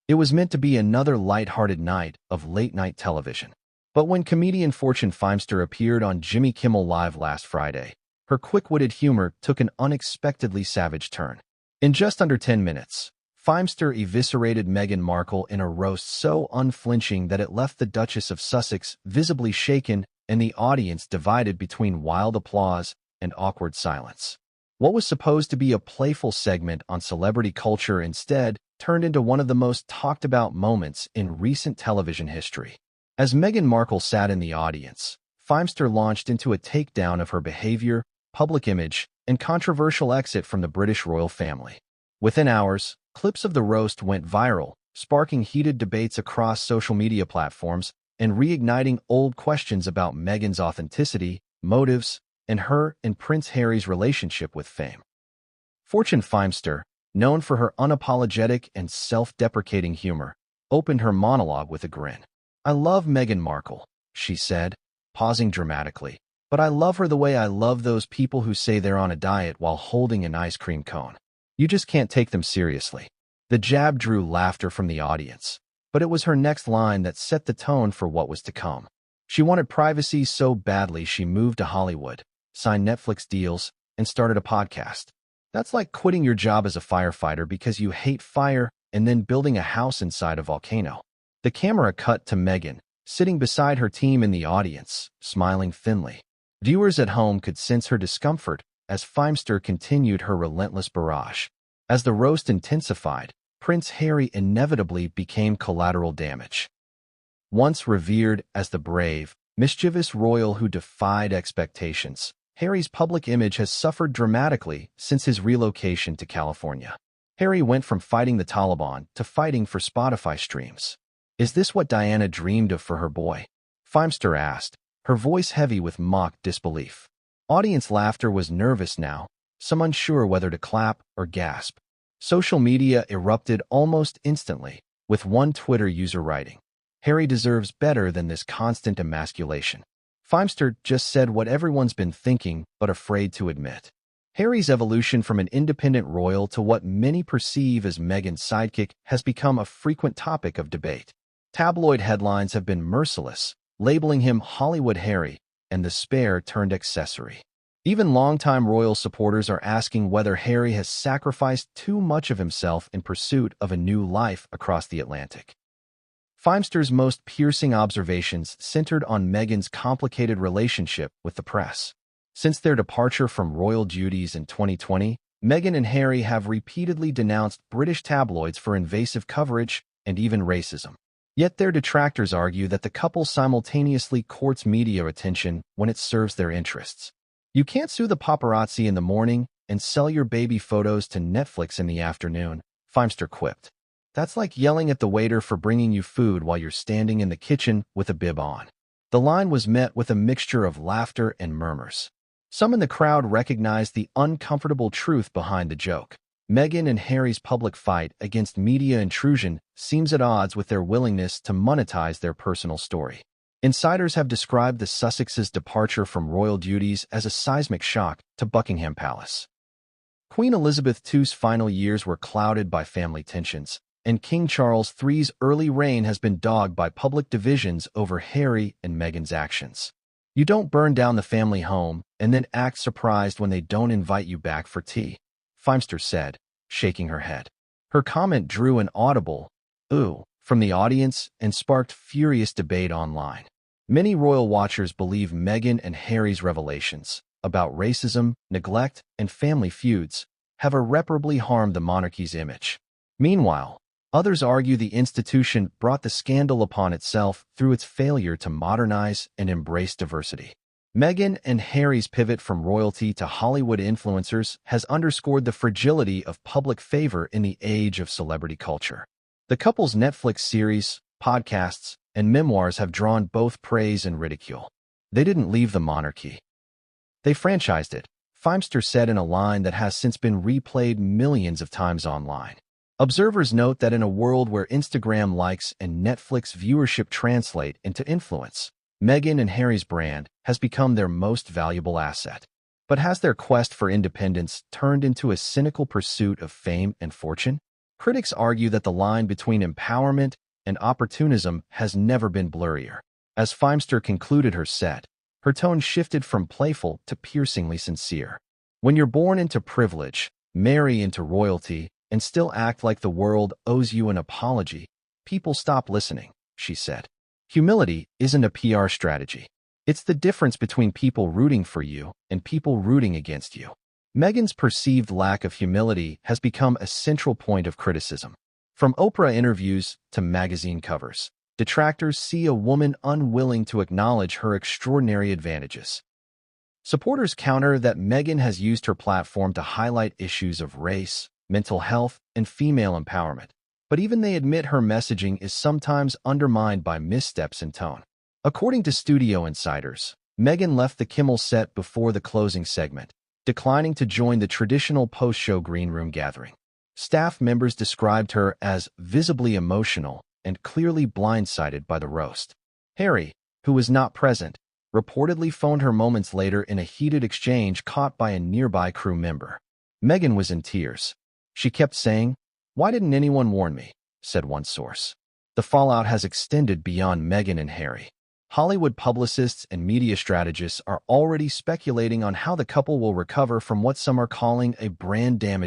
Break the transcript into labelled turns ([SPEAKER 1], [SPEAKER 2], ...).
[SPEAKER 1] It was meant to be another lighthearted night of late-night television. But when comedian Fortune Feimster appeared on Jimmy Kimmel Live last Friday, her quick-witted humor took an unexpectedly savage turn. In just under 10 minutes, Feimster eviscerated Meghan Markle in a roast so unflinching that it left the Duchess of Sussex visibly shaken and the audience divided between wild applause and awkward silence. What was supposed to be a playful segment on celebrity culture instead turned into one of the most talked-about moments in recent television history. As Meghan Markle sat in the audience, Feimster launched into a takedown of her behavior, public image, and controversial exit from the British royal family. Within hours, clips of the roast went viral, sparking heated debates across social media platforms and reigniting old questions about Meghan's authenticity, motives, and her and Prince Harry's relationship with fame. Fortune Feimster, known for her unapologetic and self-deprecating humor, opened her monologue with a grin. "I love Meghan Markle," she said, pausing dramatically, "but I love her the way I love those people who say they're on a diet while holding an ice cream cone. You just can't take them seriously." The jab drew laughter from the audience, but it was her next line that set the tone for what was to come. She wanted privacy so badly she moved to Hollywood, signed Netflix deals, and started a podcast. That's like quitting your job as a firefighter because you hate fire and then building a house inside a volcano. The camera cut to Meghan, sitting beside her team in the audience, smiling thinly. Viewers at home could sense her discomfort as Feimster continued her relentless barrage. As the roast intensified, Prince Harry inevitably became collateral damage. Once revered as the brave, mischievous royal who defied expectations, Harry's public image has suffered dramatically since his relocation to California. Harry went from fighting the Taliban to fighting for Spotify streams. "Is this what Diana dreamed of for her boy?" Feimster asked, her voice heavy with mock disbelief. Audience laughter was nervous now, some unsure whether to clap or gasp. Social media erupted almost instantly, with one Twitter user writing, "Harry deserves better than this constant emasculation." Feimster just said what everyone's been thinking but afraid to admit. Harry's evolution from an independent royal to what many perceive as Meghan's sidekick has become a frequent topic of debate. Tabloid headlines have been merciless, labeling him Hollywood Harry and the spare-turned accessory. Even longtime royal supporters are asking whether Harry has sacrificed too much of himself in pursuit of a new life across the Atlantic. Feimster's most piercing observations centered on Meghan's complicated relationship with the press. Since their departure from royal duties in 2020, Meghan and Harry have repeatedly denounced British tabloids for invasive coverage and even racism. Yet their detractors argue that the couple simultaneously courts media attention when it serves their interests. "You can't sue the paparazzi in the morning and sell your baby photos to Netflix in the afternoon," Feimster quipped. "That's like yelling at the waiter for bringing you food while you're standing in the kitchen with a bib on." The line was met with a mixture of laughter and murmurs. Some in the crowd recognized the uncomfortable truth behind the joke. Meghan and Harry's public fight against media intrusion seems at odds with their willingness to monetize their personal story. Insiders have described the Sussexes' departure from royal duties as a seismic shock to Buckingham Palace. Queen Elizabeth II's final years were clouded by family tensions, and King Charles III's early reign has been dogged by public divisions over Harry and Meghan's actions. "You don't burn down the family home and then act surprised when they don't invite you back for tea," Feimster said, shaking her head. Her comment drew an audible "ooh" from the audience and sparked furious debate online. Many royal watchers believe Meghan and Harry's revelations about racism, neglect, and family feuds have irreparably harmed the monarchy's image. Meanwhile, others argue the institution brought the scandal upon itself through its failure to modernize and embrace diversity. Meghan and Harry's pivot from royalty to Hollywood influencers has underscored the fragility of public favor in the age of celebrity culture. The couple's Netflix series, podcasts, and memoirs have drawn both praise and ridicule. They didn't leave the monarchy. They franchised it, Feimster said in a line that has since been replayed millions of times online. Observers note that in a world where Instagram likes and Netflix viewership translate into influence, Meghan and Harry's brand has become their most valuable asset. But has their quest for independence turned into a cynical pursuit of fame and fortune? Critics argue that the line between empowerment and opportunism has never been blurrier. As Feimster concluded her set, her tone shifted from playful to piercingly sincere. When you're born into privilege, marry into royalty, and still act like the world owes you an apology, people stop listening, she said. Humility isn't a PR strategy. It's the difference between people rooting for you and people rooting against you. Meghan's perceived lack of humility has become a central point of criticism. From Oprah interviews to magazine covers, detractors see a woman unwilling to acknowledge her extraordinary advantages. Supporters counter that Meghan has used her platform to highlight issues of race, mental health, and female empowerment. But even they admit her messaging is sometimes undermined by missteps in tone. According to studio insiders, Meghan left the Kimmel set before the closing segment, declining to join the traditional post-show green room gathering. Staff members described her as visibly emotional and clearly blindsided by the roast. Harry, who was not present, reportedly phoned her moments later in a heated exchange caught by a nearby crew member. Meghan was in tears. She kept saying, "Why didn't anyone warn me?" said one source. The fallout has extended beyond Meghan and Harry. Hollywood publicists and media strategists are already speculating on how the couple will recover from what some are calling a brand damage